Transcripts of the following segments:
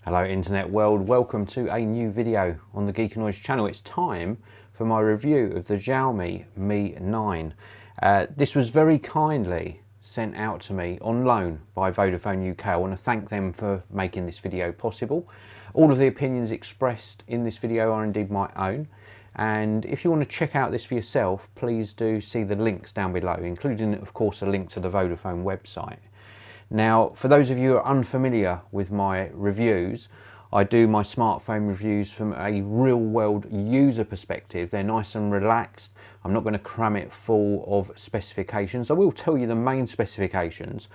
Hello internet world, welcome to a new video on the Geekanoids channel. It's time for my review of the Xiaomi Mi 9. This was very kindly sent out to me on loan by Vodafone UK. I want to thank them for making this video possible. All of the opinions expressed in this video are indeed my own, and if you want to check out this for yourself, please do see the links down below, including of course a link to the Vodafone website. Now, for those of you who are unfamiliar with my reviews, I do my smartphone reviews from a real-world user perspective. They're nice and relaxed. I'm not going to cram it full of specifications. I will tell you the main specifications.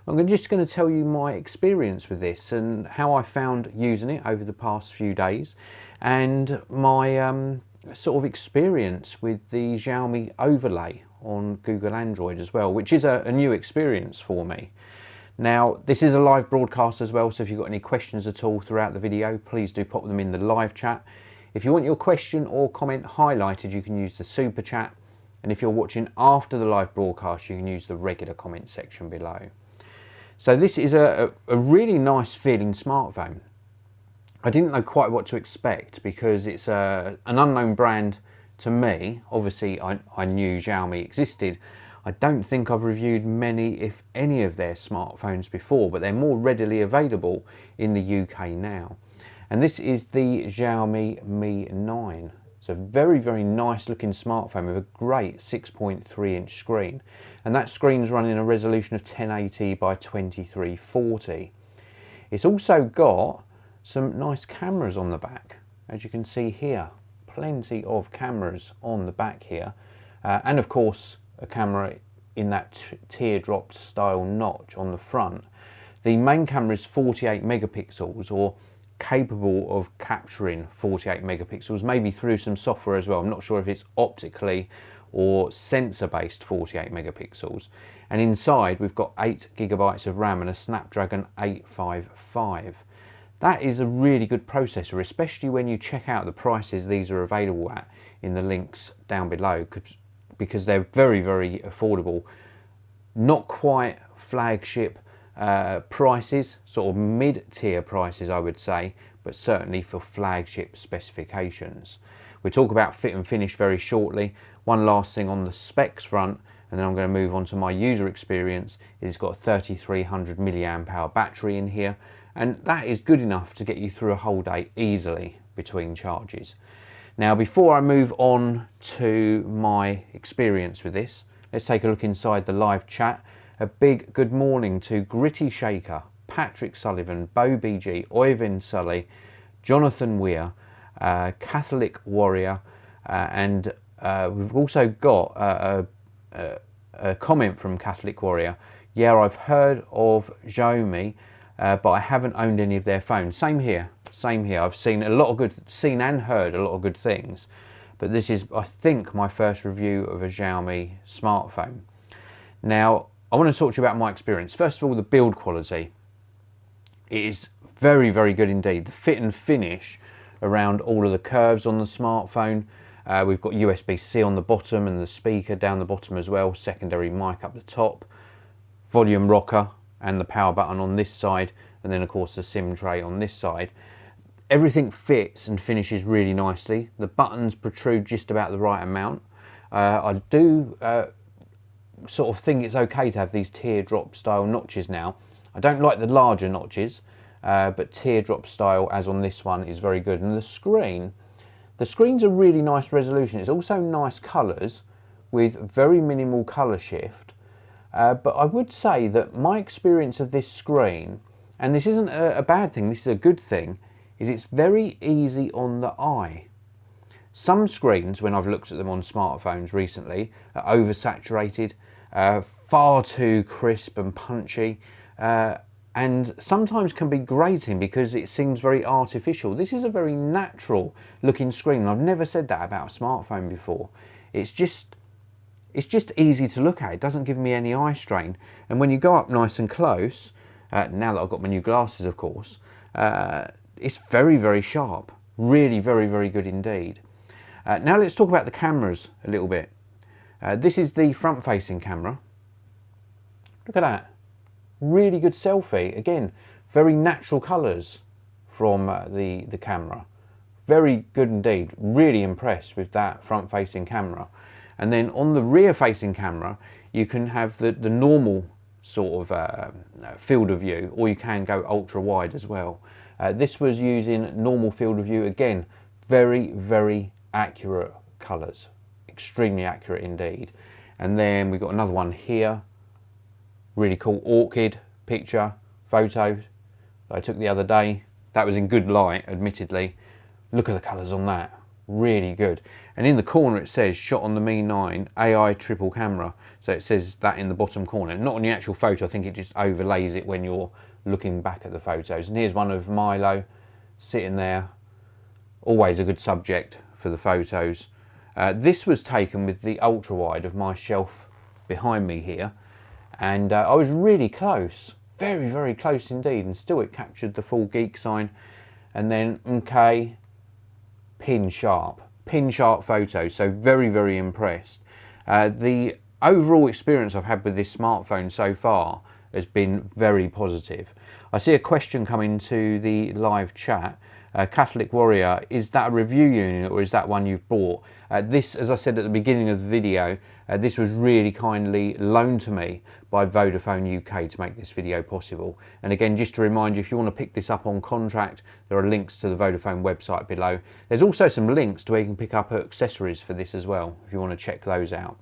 I'm just going to tell you my experience with this and how I found using it over the past few days, and my sort of experience with the Xiaomi overlay on Google Android as well, which is a new experience for me. Now, this is a live broadcast as well, so if you've got any questions at all throughout the video, please do pop them in the live chat. If you want your question or comment highlighted, you can use the super chat. And if you're watching after the live broadcast, you can use the regular comment section below. So this is a really nice feeling smartphone. I didn't know quite what to expect because it's an unknown brand to me. Obviously, I knew Xiaomi existed. I don't think I've reviewed many, if any, of their smartphones before, but they're more readily available in the UK now. And this is the Xiaomi Mi 9. It's a very, very nice looking smartphone with a great 6.3-inch screen. And that screen's running a resolution of 1080 by 2340. It's also got some nice cameras on the back, as you can see here. Plenty of cameras on the back here. And of course, a camera in that teardrop style notch on the front. The main camera is 48 megapixels, or capable of capturing 48 megapixels, maybe through some software as well. I'm not sure if it's optically or sensor based 48 megapixels. And inside we've got 8 gigabytes of RAM and a Snapdragon 855. That is a really good processor, especially when you check out the prices these are available at in the links down below, because they're very, very affordable. Not quite flagship prices, sort of mid-tier prices I would say, but certainly for flagship specifications. We'll talk about fit and finish very shortly. One last thing on the specs front, and then I'm going to move on to my user experience. It's got a 3300 milliamp hour battery in here, and that is good enough to get you through a whole day easily between charges. Now, before I move on to my experience with this, let's take a look inside the live chat. A big good morning to Gritty Shaker, Patrick Sullivan, Bo BG, Oyvind Sully, Jonathan Weir, Catholic Warrior, and we've also got a comment from Catholic Warrior. Yeah, I've heard of Xiaomi, but I haven't owned any of their phones. Same here. Same here. I've seen and heard a lot of good things, but this is, I think, my first review of a Xiaomi smartphone. Now, I want to talk to you about my experience. First of all, the build quality. It is very, very good indeed. The fit and finish around all of the curves on the smartphone. We've got USB-C on the bottom and the speaker down the bottom as well. Secondary mic up the top. Volume rocker and the power button on this side. And then, of course, the SIM tray on this side. Everything fits and finishes really nicely. The buttons protrude just about the right amount. I do sort of think it's okay to have these teardrop style notches now. I don't like the larger notches, but teardrop style, as on this one, is very good. And the screen's a really nice resolution. It's also nice colours with very minimal colour shift. But I would say that my experience of this screen, and this isn't a bad thing, this is a good thing, is it's very easy on the eye. Some screens, when I've looked at them on smartphones recently, are oversaturated, far too crisp and punchy, and sometimes can be grating because it seems very artificial. This is a very natural looking screen, and I've never said that about a smartphone before. It's just easy to look at. It doesn't give me any eye strain, and when you go up nice and close, now that I've got my new glasses, of course, it's very, very sharp. Really, very, very good indeed. Now let's talk about the cameras a little bit. This is the front-facing camera. Look at that. Really good selfie. Again, very natural colours from the camera. Very good indeed. Really impressed with that front facing camera. And then on the rear facing camera, you can have the normal sort of field of view, or you can go ultra wide as well. This was using normal field of view. Again, very accurate colours, extremely accurate indeed. And then we've got another one here, really cool orchid picture photo that I took the other day. That was in good light, admittedly. Look at the colours on that, really good. And in the corner it says shot on the Mi 9 AI triple camera. So it says that in the bottom corner, not on the actual photo. I think it just overlays it when you're looking back at the photos. And here's one of Milo sitting there, always a good subject for the photos. This was taken with the ultra wide of my shelf behind me here, and I was really close, very close indeed, and still it captured the full geek sign. And then okay, pin sharp photo, so very impressed. The overall experience I've had with this smartphone so far has been very positive. I see a question come into the live chat. Catholic Warrior, is that a review unit or is that one you've bought? This, as I said at the beginning of the video, this was really kindly loaned to me by Vodafone UK to make this video possible. And again, just to remind you, if you want to pick this up on contract, there are links to the Vodafone website below. There's also some links to where you can pick up accessories for this as well, if you want to check those out.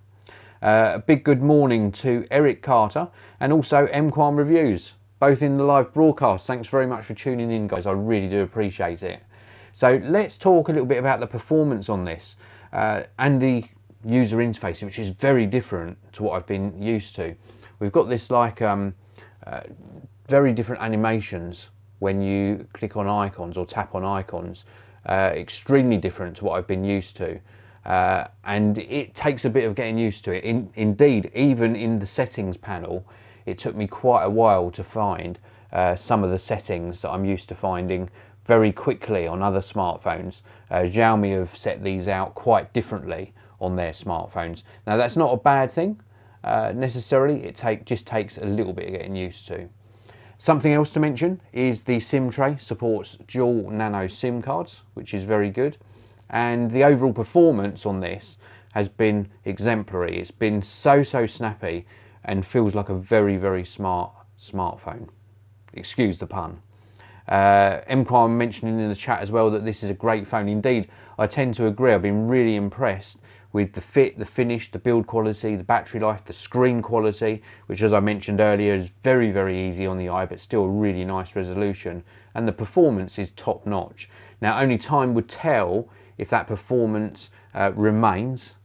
A big good morning to Eric Carter and also MQuam Reviews, both in the live broadcast. Thanks very much for tuning in, guys. I really do appreciate it. So let's talk a little bit about the performance on this and the user interface, which is very different to what I've been used to. We've got this like very different animations when you click on icons or tap on icons, extremely different to what I've been used to. And it takes a bit of getting used to it. Indeed, even in the settings panel, it took me quite a while to find some of the settings that I'm used to finding very quickly on other smartphones. Xiaomi have set these out quite differently on their smartphones. Now that's not a bad thing necessarily, it just takes a little bit of getting used to. Something else to mention is the SIM tray supports dual nano SIM cards, which is very good. And the overall performance on this has been exemplary. It's been so snappy and feels like a very smart smartphone. Excuse the pun. MQuam mentioning in the chat as well that this is a great phone. Indeed, I tend to agree. I've been really impressed with the fit, the finish, the build quality, the battery life, the screen quality, which as I mentioned earlier is very easy on the eye, but still a really nice resolution. And the performance is top notch. Now only time would tell if that performance remains,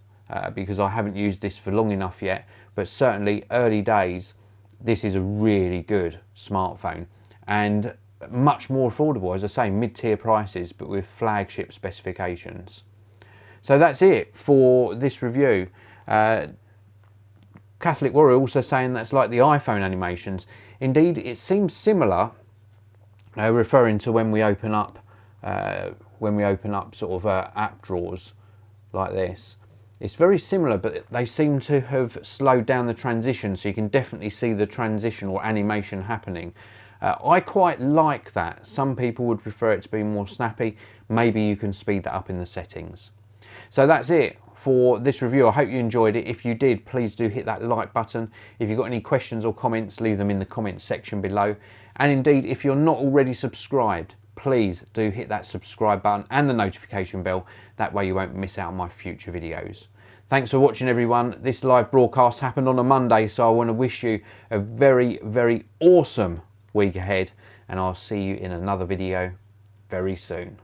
because I haven't used this for long enough yet, but certainly early days, this is a really good smartphone and much more affordable, as I say, mid-tier prices, but with flagship specifications. So that's it for this review. Catholic Warrior also saying that's like the iPhone animations. Indeed, it seems similar, referring to when we open up sort of app drawers like this. It's very similar, but they seem to have slowed down the transition, so you can definitely see the transition or animation happening. I quite like that. Some people would prefer it to be more snappy. Maybe you can speed that up in the settings. So that's it for this review. I hope you enjoyed it. If you did, please do hit that like button. If you've got any questions or comments, leave them in the comments section below. And indeed, if you're not already subscribed, please do hit that subscribe button and the notification bell. That way you won't miss out on my future videos. Thanks for watching, everyone. This live broadcast happened on a Monday, so I want to wish you a very awesome week ahead, and I'll see you in another video very soon.